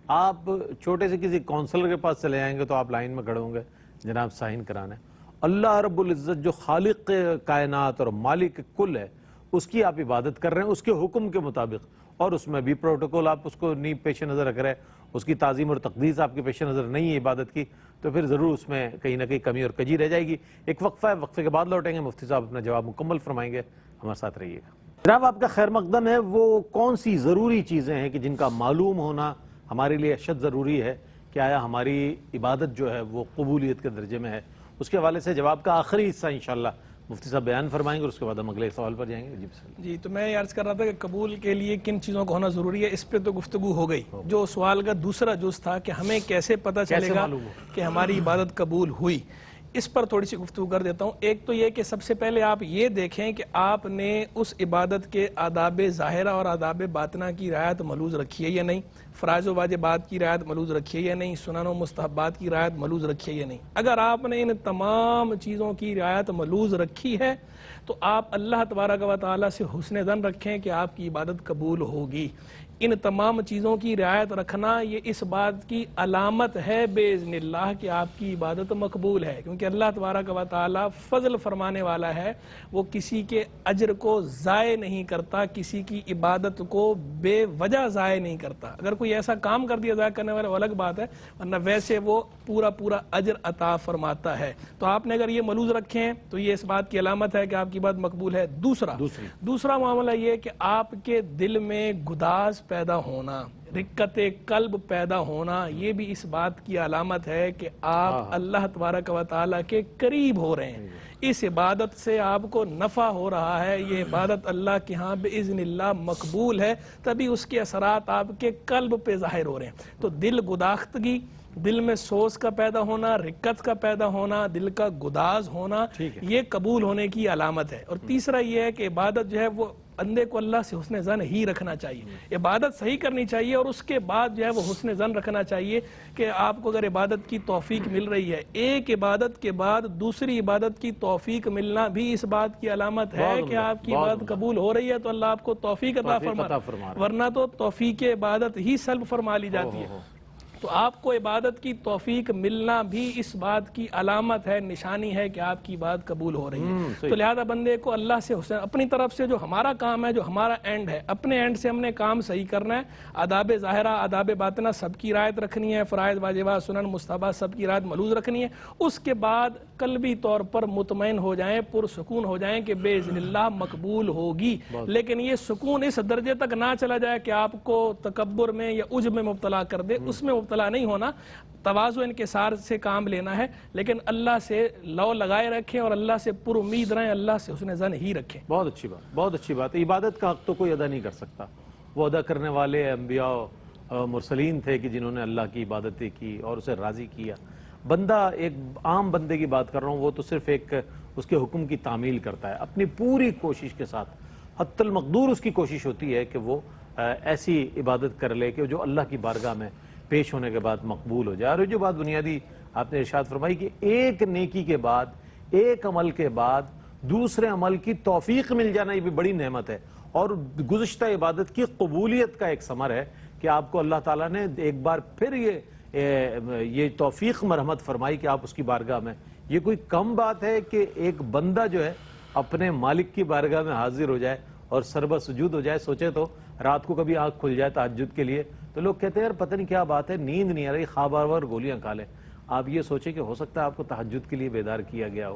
آپ چھوٹے سے کسی کونسلر کے پاس چلے جائیں گے تو آپ لائن میں کھڑے ہوں گے، جناب سائن کرانا ہے. اللہ رب العزت جو خالق کائنات اور مالک کل ہے، اس کی آپ عبادت کر رہے ہیں اس کے حکم کے مطابق، اور اس میں بھی پروٹوکول آپ اس کو نہیں پیش نظر رکھ رہے ہیں، اس کی تعظیم اور تقدیس آپ کے پیش نظر نہیں ہے عبادت کی، تو پھر ضرور اس میں کہیں نہ کہیں کمی اور کجی رہ جائے گی. ایک وقفہ ہے، وقفے کے بعد لوٹیں گے، مفتی صاحب اپنا جواب مکمل فرمائیں گے. ہمارے ساتھ رہیے گا. جناب آپ کا خیر مقدم ہے. وہ کون سی ضروری چیزیں ہیں کہ جن کا معلوم ہونا ہمارے لیے اشد ضروری ہے کہ آیا ہماری عبادت جو ہے وہ قبولیت کے درجے میں ہے؟ اس کے حوالے سے جواب کا آخری حصہ انشاءاللہ مفتی صاحب بیان فرمائیں گے، اور اس کے بعد ہم اگلے سوال پر جائیں گے. جی بسم اللہ. جی تو میں یہ عرض کر رہا تھا کہ قبول کے لیے کن چیزوں کا ہونا ضروری ہے، اس پہ تو گفتگو ہو گئی. جو سوال کا دوسرا جز تھا کہ ہمیں کیسے پتہ چلے گا کہ ہماری عبادت قبول ہوئی، اس پر تھوڑی سی گفتگو کر دیتا ہوں. ایک تو یہ کہ سب سے پہلے آپ یہ دیکھیں کہ آپ نے اس عبادت کے آداب ظاہرہ اور آداب باطنہ کی رعایت ملوز رکھی ہے یا نہیں، فرائض و واجبات کی رعایت ملوز رکھی ہے یا نہیں، سنن و مستحبات کی رعایت ملوز رکھی ہے یا نہیں. اگر آپ نے ان تمام چیزوں کی رعایت ملوز رکھی ہے تو آپ اللہ تبارک و تعالیٰ سے حسن ظن رکھیں کہ آپ کی عبادت قبول ہوگی. ان تمام چیزوں کی رعایت رکھنا یہ اس بات کی علامت ہے باذن اللہ کہ آپ کی عبادت مقبول ہے، کیونکہ اللہ تبارک و تعالیٰ فضل فرمانے والا ہے. وہ کسی کے اجر کو ضائع نہیں کرتا، کسی کی عبادت کو بے وجہ ضائع نہیں کرتا. اگر کوئی ایسا کام کر دیا ضائع کرنے والا وہ الگ بات ہے، ورنہ ویسے وہ پورا اجر عطا فرماتا ہے. تو آپ نے اگر یہ ملوز رکھے ہیں تو یہ اس بات کی علامت ہے کہ آپ کی عبادت مقبول ہے. دوسرا معاملہ یہ کہ آپ کے دل میں گداز پیدا ہونا، رقت قلب پیدا ہونا، یہ بھی اس بات کی علامت ہے کہ آپ اللہ تبارک و تعالیٰ کے قریب ہو رہے ہیں. اس عبادت سے آپ کو نفع ہو رہا ہے، یہ عبادت اللہ کے ہاں باذن اللہ مقبول ہے، تبھی اس کے اثرات آپ کے قلب پہ ظاہر ہو رہے ہیں. تو دل گداختگی، دل میں سوز کا پیدا ہونا، رقت کا پیدا ہونا، دل کا گداز ہونا، یہ قبول ہونے کی علامت ہے. اور تیسرا یہ ہے کہ عبادت جو ہے وہ بندے کو اللہ سے حسن ظن ہی رکھنا چاہیے، عبادت صحیح کرنی چاہیے، اور اس کے بعد جو ہے وہ حسن ظن رکھنا چاہیے کہ آپ کو اگر عبادت کی توفیق مل رہی ہے، ایک عبادت کے بعد دوسری عبادت کی توفیق ملنا بھی اس بات کی علامت ہے کہ آپ کی عبادت قبول ہو رہی ہے، تو اللہ آپ کو توفیق عطا فرما، ورنہ تو توفیق عبادت ہی سلب فرما لی جاتی ہے. تو آپ کو عبادت کی توفیق ملنا بھی اس بات کی علامت ہے، نشانی ہے کہ آپ کی بات قبول ہو رہی ہے۔ تو لہذا بندے کو اللہ سے حسین اپنی طرف سے جو ہمارا کام ہے، جو ہمارا اینڈ ہے، اپنے اینڈ سے ہم نے کام صحیح کرنا ہے، آداب ظاہرہ آداب باطنہ سب کی رعایت رکھنی ہے، فرائض واجبات سنن مستحبات سب کی رعایت ملحوظ رکھنی ہے، اس کے بعد قلبی طور پر مطمئن ہو جائیں، پرسکون ہو جائیں کہ باذن اللہ مقبول ہوگی۔ لیکن یہ سکون اس درجے تک نہ چلا جائے کہ آپ کو تکبر میں یا عجب میں مبتلا کر دے، اس میں مبتلا نہیں ہونا، تواضع انکسار سے کام لینا ہے، لیکن اللہ سے لو لگائے رکھیں اور اللہ سے پر امید رہیں، اللہ سے حسن ظن ہی رکھیں۔ بہت اچھی بات، بہت اچھی بات۔ عبادت کا حق تو کوئی ادا نہیں کر سکتا، وہ ادا کرنے والے انبیاء مرسلین تھے کہ جنہوں نے اللہ کی عبادتیں کی اور اسے راضی کیا۔ بندہ، ایک عام بندے کی بات کر رہا ہوں، وہ تو صرف ایک اس کے حکم کی تعمیل کرتا ہے اپنی پوری کوشش کے ساتھ، حتی المقدور اس کی کوشش ہوتی ہے کہ وہ ایسی عبادت کر لے کہ جو اللہ کی بارگاہ میں پیش ہونے کے بعد مقبول ہو جائے۔ اور جو بات بنیادی آپ نے ارشاد فرمائی کہ ایک نیکی کے بعد، ایک عمل کے بعد دوسرے عمل کی توفیق مل جانا، یہ بھی بڑی نعمت ہے، اور گزشتہ عبادت کی قبولیت کا ایک ثمر ہے کہ آپ کو اللہ تعالیٰ نے ایک بار پھر یہ توفیق مرحمت فرمائی کہ آپ اس کی بارگاہ میں۔ یہ کوئی کم بات ہے کہ ایک بندہ جو ہے اپنے مالک کی بارگاہ میں حاضر ہو جائے اور سربہ سجود ہو جائے۔ سوچے تو رات کو کبھی آنکھ کھل جائے تہجد کے لیے تو لوگ کہتے ہیں یار پتہ نہیں کیا بات ہے، نیند نہیں آ رہی، خواب آور گولیاں کھا لیں۔ آپ یہ سوچیں کہ ہو سکتا ہے آپ کو تہجد کے لیے بیدار کیا گیا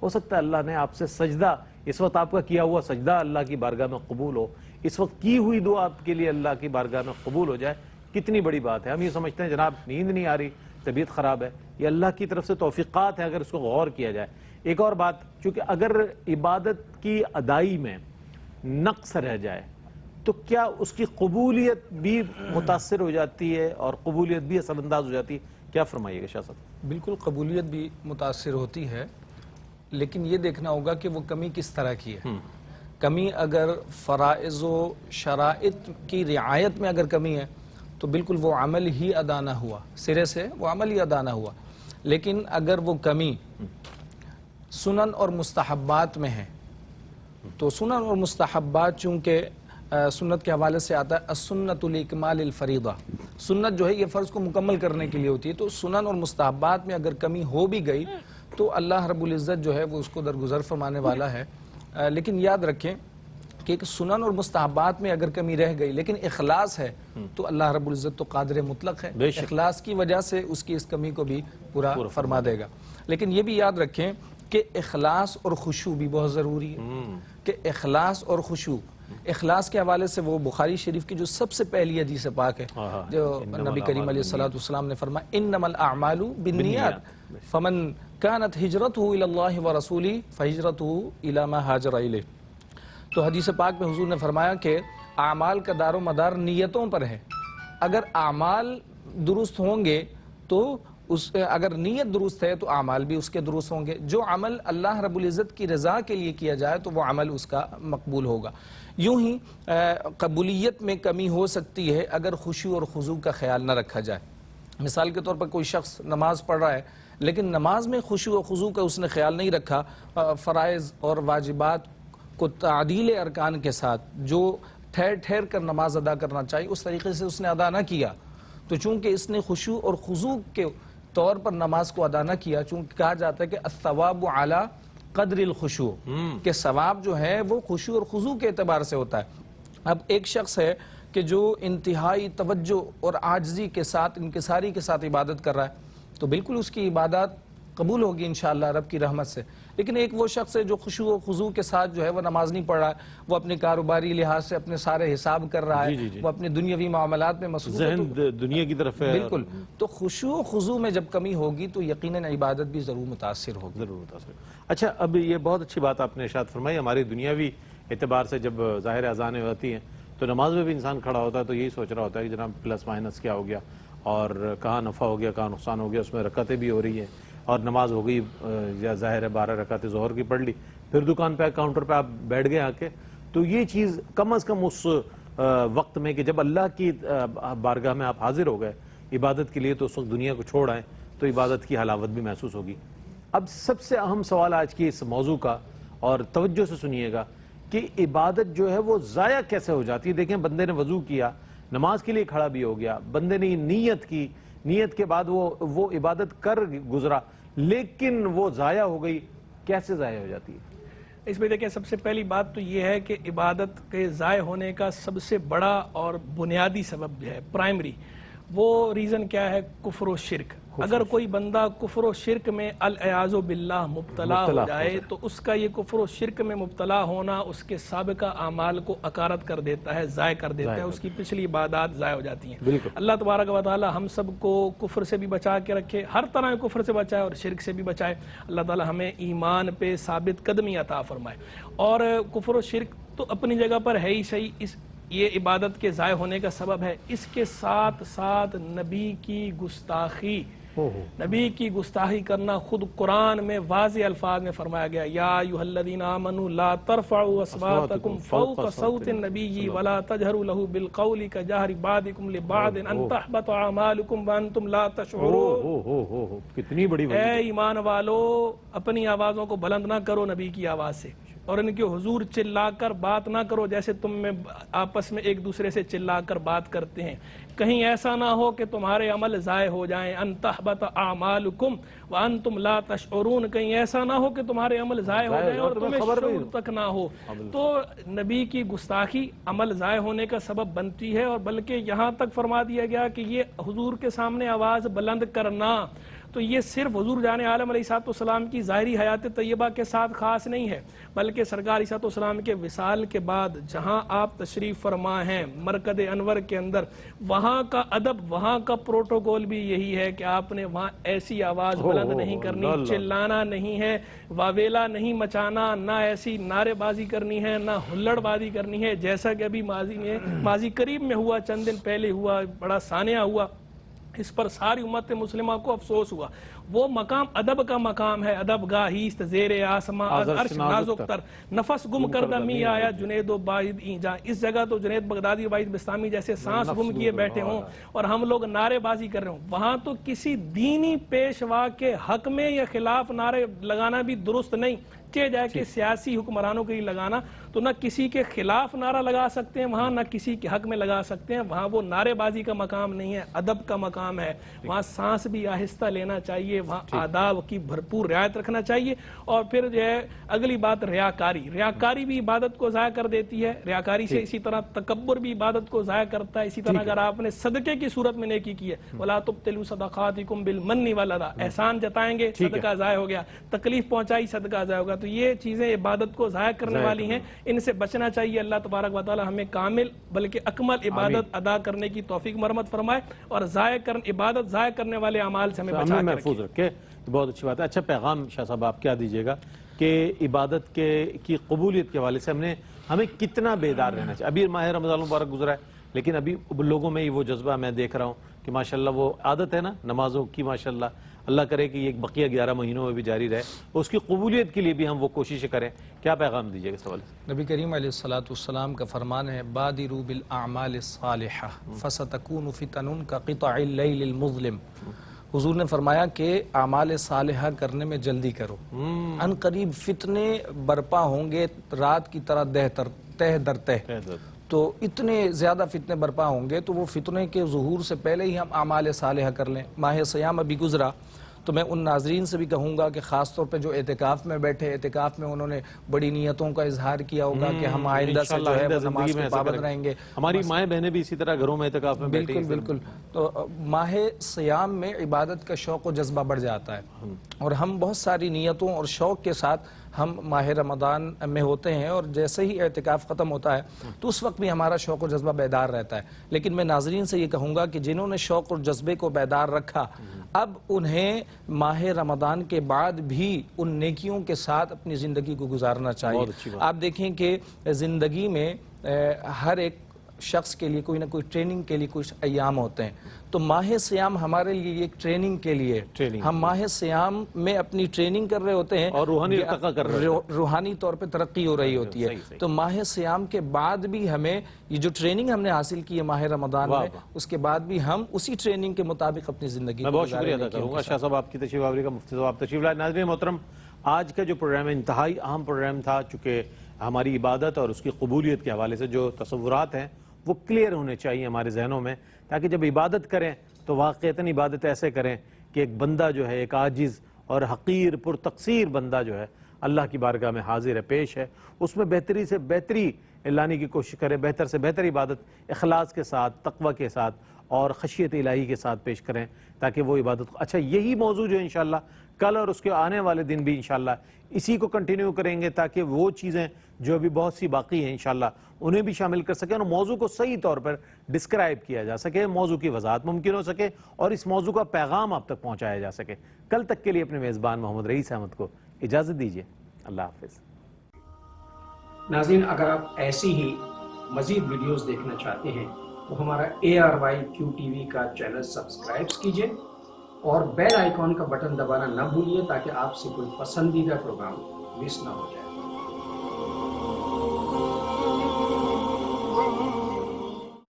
ہو سکتا ہے اللہ نے آپ سے سجدہ، اس وقت آپ کا کیا ہوا سجدہ اللہ کی بارگاہ میں قبول ہو، اس وقت کی ہوئی دعا آپ کے لیے اللہ کی بارگاہ میں قبول ہو جائے۔ کتنی بڑی بات ہے۔ ہم یہ سمجھتے ہیں جناب نیند نہیں آ رہی، طبیعت خراب ہے، یہ اللہ کی طرف سے توفیقات ہیں اگر اس کو غور کیا جائے۔ ایک اور بات، چونکہ اگر عبادت کی ادائی میں نقص رہ جائے تو کیا اس کی قبولیت بھی متاثر ہو جاتی ہے اور قبولیت بھی اثر انداز ہو جاتی ہے؟ کیا فرمائیے گا شاہ صاحب؟ بالکل قبولیت بھی متاثر ہوتی ہے، لیکن یہ دیکھنا ہوگا کہ وہ کمی کس طرح کی ہے۔ کمی اگر فرائض و شرائط کی رعایت میں اگر کمی ہے تو بالکل وہ عمل ہی ادا نہ ہوا، سرے سے وہ عمل ہی ادا نہ ہوا۔ لیکن اگر وہ کمی سنن اور مستحبات میں ہے تو سنن اور مستحبات چونکہ سنت کے حوالے سے آتا ہے السنت لاکمال الفریضہ، سنت جو ہے یہ فرض کو مکمل کرنے کے لیے ہوتی ہے، تو سنن اور مستحبات میں اگر کمی ہو بھی گئی تو اللہ رب العزت جو ہے وہ اس کو درگزر فرمانے والا ہے۔ لیکن یاد رکھیں کہ ایک سنن اور مستحبات میں اگر کمی رہ گئی لیکن اخلاص ہے تو اللہ رب العزت تو قادر مطلق ہے، اخلاص کی وجہ سے اس کی اس کمی کو بھی پورا فرما دے گا۔ لیکن یہ بھی یاد رکھیں کہ اخلاص اور خشوع بھی بہت ضروری ہے، کہ اخلاص اور خشوع، اخلاص کے حوالے سے وہ بخاری شریف کی جو سب سے پہلی حدیث پاک ہے جو نبی کریم علیہ السلام نے فرمایا انما الاعمال بالنیات فمن كانت ہجرته الى اللہ ورسولہ فہجرته الى ما ہاجر الیہ۔ تو حدیث پاک میں حضور نے فرمایا کہ اعمال کا دار و مدار نیتوں پر ہے، اگر اعمال درست ہوں گے تو اگر نیت درست ہے تو اعمال بھی اس کے درست ہوں گے۔ جو عمل اللہ رب العزت کی رضا کے لیے کیا جائے تو وہ عمل اس کا مقبول ہوگا۔ یوں ہی قبولیت میں کمی ہو سکتی ہے اگر خشوع اور خضوع کا خیال نہ رکھا جائے۔ مثال کے طور پر کوئی شخص نماز پڑھ رہا ہے لیکن نماز میں خشوع و خضوع کا اس نے خیال نہیں رکھا، فرائض اور واجبات کو تعدیل ارکان کے ساتھ جو ٹھہر ٹھہر کر نماز ادا کرنا چاہیے اس طریقے سے اس نے ادا نہ کیا، تو چونکہ اس نے خشوع اور خضوع کے طور پر نماز کو ادا نہ کیا، چونکہ کہا جاتا ہے کہ الثواب علی قدر الخشوع، کہ ثواب جو ہے وہ خشوع اور خضوع کے اعتبار سے ہوتا ہے۔ اب ایک شخص ہے کہ جو انتہائی توجہ اور عاجزی کے ساتھ، انکساری کے ساتھ عبادت کر رہا ہے تو بالکل اس کی عبادات قبول ہوگی انشاءاللہ رب کی رحمت سے۔ لیکن ایک وہ شخص ہے جو خشوع و خضوع کے ساتھ جو ہے وہ نماز نہیں پڑھ رہا ہے، وہ اپنے کاروباری لحاظ سے اپنے سارے حساب کر رہا ہے، وہ اپنے دنیاوی معاملات میں مصروف ہے، ذہن دنیا کی طرف ہے، بالکل، تو خشوع و خضوع میں جب کمی ہوگی تو یقیناً عبادت بھی ضرور متاثر ہوگی۔ ضرور متاثر۔ اچھا، اب یہ بہت اچھی بات آپ نے ارشاد فرمائی، ہماری دنیاوی اعتبار سے جب ظاہر اذانیں ہوتی ہیں تو نماز میں بھی انسان کھڑا ہوتا ہے تو یہی سوچ رہا ہوتا ہے کہ جناب پلس مائنس کیا ہو گیا اور کہاں نفع ہو گیا کہاں نقصان ہو گیا، اس میں رکعتیں بھی ہو رہی ہیں اور نماز ہو گئی یا ظاہر ہے 12 رکعتیں ظہر کی پڑھ لی، پھر دکان پہ کاؤنٹر پہ آپ بیٹھ گئے آ کے، تو یہ چیز کم از کم اس وقت میں کہ جب اللہ کی بارگاہ میں آپ حاضر ہو گئے عبادت کے لیے تو اس وقت دنیا کو چھوڑ آئیں تو عبادت کی حلاوت بھی محسوس ہوگی۔ اب سب سے اہم سوال آج کی اس موضوع کا، اور توجہ سے سنیے گا، کہ عبادت جو ہے وہ ضائع کیسے ہو جاتی ہے۔ دیکھیں، بندے نے وضو کیا، نماز کے لیے کھڑا بھی ہو گیا، بندے نے نیت کی نیت کے بعد وہ عبادت کر گزرا لیکن وہ ضائع ہو گئی، کیسے ضائع ہو جاتی ہے؟ اس میں دیکھیں سب سے پہلی بات تو یہ ہے کہ عبادت کے ضائع ہونے کا سب سے بڑا اور بنیادی سبب جو ہے پرائمری، وہ ریزن کیا ہے؟ کفر و شرک۔ اگر کوئی بندہ کفر و شرک میں العیاذ باللہ مبتلا ہو جائے تو اس کا یہ کفر و شرک میں مبتلا ہونا اس کے سابقہ اعمال کو اکارت کر دیتا ہے، ضائع کر دیتا ہے، اس کی پچھلی عبادات ضائع ہو جاتی ہیں۔ اللہ تبارک و تعالی ہم سب کو کفر سے بھی بچا کے رکھے، ہر طرح کے کفر سے بچائے اور شرک سے بھی بچائے۔ اللہ تعالی ہمیں ایمان پہ ثابت قدمی عطا فرمائے۔ اور کفر و شرک تو اپنی جگہ پر ہے ہی صحیح، یہ عبادت کے ضائع ہونے کا سبب ہے، اس کے ساتھ ساتھ نبی کی گستاخی، نبی کی گستاخی کرنا خود قرآن میں واضح الفاظ میں فرمایا گیا، یا ایھا الذین آمنوا لا ترفعوا اصواتکم فوق صوت النبی ولا تجہروا لہ بالقول کجہر بعضکم لبعض ان تحبط اعمالکم وانتم لا تشعرون۔ کتنی بڑی اے ایمان والو، اپنی آوازوں کو بلند نہ کرو نبی کی آواز سے، اور ان کے حضور چلا کر بات نہ کرو جیسے تم میں آپس میں ایک دوسرے سے چلا کر بات کرتے ہیں، کہیں ایسا نہ ہو کہ تمہارے عمل ضائع ہو جائیں، ان تحبط اعمالکم وانتم لا تشعرون، کہیں ایسا نہ ہو کہ تمہارے عمل ضائع ہو جائیں اور تمہیں شعور تک نہ ہو۔ تو نبی کی گستاخی عمل ضائع ہونے کا سبب بنتی ہے، اور بلکہ یہاں تک فرما دیا گیا کہ یہ حضور کے سامنے آواز بلند کرنا تو یہ صرف حضور جان عالم علیہ السلام کی ظاہری حیات طیبہ کے ساتھ خاص نہیں ہے، بلکہ سرکار علیہ السلام کے وصال کے بعد جہاں آپ تشریف فرما ہیں مرکز انور کے اندر، وہاں کا ادب، وہاں کا پروٹوکول بھی یہی ہے کہ آپ نے وہاں ایسی آواز بلند نہیں کرنی، چلانا نہیں ہے، واویلا نہیں مچانا، نہ ایسی نعرے بازی کرنی ہے، نہ ہلڑ بازی کرنی ہے، جیسا کہ ابھی ماضی قریب میں ہوا، چند دن پہلے ہوا، بڑا سانحہ ہوا، اس پر ساری امت مسلمہ کو افسوس ہوا۔ وہ مقام ادب کا مقام ہے، ادب گاہیست زیر آسماں عرش نازک تر، نفس گم کردہ می آیا جنید و باعث اینجا۔ اس جگہ تو جنید بغدادی و باعث بستامی جیسے سانس گم کیے بیٹھے ہوں اور ہم لوگ نعرے بازی کر رہے ہوں، وہاں تو کسی دینی پیشوا کے حق میں یا خلاف نعرے لگانا بھی درست نہیں، چاہے جائے کہ سیاسی حکمرانوں کے لیے لگانا، تو نہ کسی کے خلاف نعرہ لگا سکتے ہیں وہاں، نہ کسی کے حق میں لگا سکتے ہیں وہاں، وہ نعرے بازی کا مقام نہیں ہے، ادب کا مقام ہے، وہاں سانس بھی آہستہ لینا چاہیے، وہاں آداب کی بھرپور رعایت رکھنا چاہیے۔ اور پھر جو ہے اگلی بات ریاکاری، ریاکاری بھی عبادت کو ضائع کر دیتی ہے، ریاکاری سے اسی طرح تکبر بھی عبادت کو ضائع کرتا ہے، اسی طرح اگر آپ نے صدقے کی صورت میں نیکی کی ہے، وَلَا تُبْطِلُوا صَدَقَاتِكُمْ بِالْمَنِّ وَالْأَذَىٰ، احسان جتائیں گے صدقہ ضائع ہو گیا، تکلیف پہنچائی صدقہ ضائع ہوگا، تو یہ چیزیں عبادت کو ضائع کرنے والی ہیں، ان سے بچنا چاہیے۔ اللہ تبارک و تعالی ہمیں کامل بلکہ اکمل عبادت ادا کرنے کی توفیق مرحمت فرمائے، اور عبادت ضائع کرنے والے اعمال سے ہمیں بچا کے محفوظ رکھے۔ بہت اچھی بات ہے۔ اچھا پیغام شاہ صاحب آپ کیا دیجیے گا کہ عبادت کی قبولیت کے حوالے سے ہمیں کتنا بیدار رہنا چاہیے؟ ابھی ماہ رمضان مبارک گزرا ہے، لیکن ابھی لوگوں میں وہ جذبہ میں دیکھ رہا ہوں کہ ماشاءاللہ وہ عادت ہے نا نمازوں کی، ماشاءاللہ اللہ کرے کہ یہ بقیہ 11 مہینوں میں بھی جاری رہے، اس کی قبولیت کے لیے بھی ہم وہ کوششیں کریں۔ کیا پیغام دیجیے گا اس حوالے سے؟ نبی کریم علیہ السلام کا فرمان ہے، بادروا بالاعمال الصالحہ فستکون فتن کقطع اللیل المظلم۔ حضور نے فرمایا کہ اعمال صالحہ کرنے میں جلدی کرو، ان قریب فتنے برپا ہوں گے رات کی طرح تہ در تہ، تو اتنے زیادہ فتنے برپا ہوں گے، تو وہ فتنے کے ظہور سے پہلے ہی ہم اعمال صالحہ کر لیں۔ ماہ سیام ابھی گزرا، تو میں ان ناظرین سے بھی کہوں گا کہ خاص طور پہ جو اعتکاف میں بیٹھے، اعتکاف میں انہوں نے بڑی نیتوں کا اظہار کیا ہوگا کہ ہم آئندہ سے جو ہے نماز کے پابند رہیں گے۔ ہماری مائیں بہنیں بھی اسی طرح گھروں میں اعتکاف میں بیٹھی ہیں۔ بالکل تو ماہ سیام میں عبادت کا شوق و جذبہ بڑھ جاتا ہے، اور ہم بہت ساری نیتوں اور شوق کے ساتھ ہم ماہ رمضان میں ہوتے ہیں، اور جیسے ہی اعتکاف ختم ہوتا ہے تو اس وقت بھی ہمارا شوق و جذبہ بیدار رہتا ہے۔ لیکن میں ناظرین سے یہ کہوں گا کہ جنہوں نے شوق اور جذبے کو بیدار رکھا، اب انہیں ماہ رمضان کے بعد بھی ان نیکیوں کے ساتھ اپنی زندگی کو گزارنا چاہیے۔ آپ دیکھیں کہ زندگی میں ہر ایک شخص کے لیے کوئی نہ کوئی ٹریننگ کے لیے کچھ ایام ہوتے ہیں، تو ماہ سیام ہمارے لیے ایک ٹریننگ کے لیے، ہم ماہ سیام میں اپنی ٹریننگ کر رہے ہوتے ہیں، اور روحانی ارتقا کر رہے ہیں، روحانی طور پہ ترقی ہو رہی ہوتی ہے۔ تو ماہ سیام کے بعد بھی ہمیں یہ جو ٹریننگ ہم نے حاصل کی ہے ماہ رمضان میں، اس کے بعد بھی ہم اسی ٹریننگ کے مطابق اپنی زندگی میں بہت شکریہ ادا کروں گا شاہ صاحب آپ کی تشریف آوری کا، مفتی صاحب آپ تشریف لائے۔ ناظرین محترم، آج کا جو پروگرام ہے انتہائی اہم پروگرام تھا، چونکہ ہماری عبادت اور اس کی قبولیت کے حوالے سے جو تصورات ہیں وہ کلیئر ہونے چاہیے ہمارے ذہنوں میں، تاکہ جب عبادت کریں تو واقعتاً عبادت ایسے کریں کہ ایک بندہ جو ہے، ایک عاجز اور حقیر پر تقصیر بندہ جو ہے اللہ کی بارگاہ میں حاضر ہے، پیش ہے، اس میں بہتری سے بہتری لانے کی کوشش کریں، بہتر سے بہتر عبادت اخلاص کے ساتھ، تقوی کے ساتھ اور خشیت الہی کے ساتھ پیش کریں تاکہ وہ عبادت اچھا یہی موضوع جو انشاءاللہ کل اور اس کے آنے والے دن بھی انشاءاللہ اسی کو کنٹینیو کریں گے تاکہ وہ چیزیں جو ابھی بہت سی باقی ہیں انشاءاللہ انہیں بھی شامل کر سکیں اور موضوع کو صحیح طور پر ڈسکرائب کیا جا سکے، موضوع کی وضاحت ممکن ہو سکے اور اس موضوع کا پیغام آپ تک پہنچایا جا سکے۔ کل تک کے لیے اپنے میزبان محمد رئیس احمد کو اجازت دیجیے، اللہ حافظ۔ ناظرین، اگر آپ ایسی ہی مزید ویڈیوز دیکھنا چاہتے ہیں تو ہمارا ARYQ-TV کا چینل سبسکرائب کیجئے اور بیل آئیکن کا بٹن دبانا نہ بھولیے تاکہ آپ سے کوئی پسندیدہ پروگرام مس نہ ہو جائے۔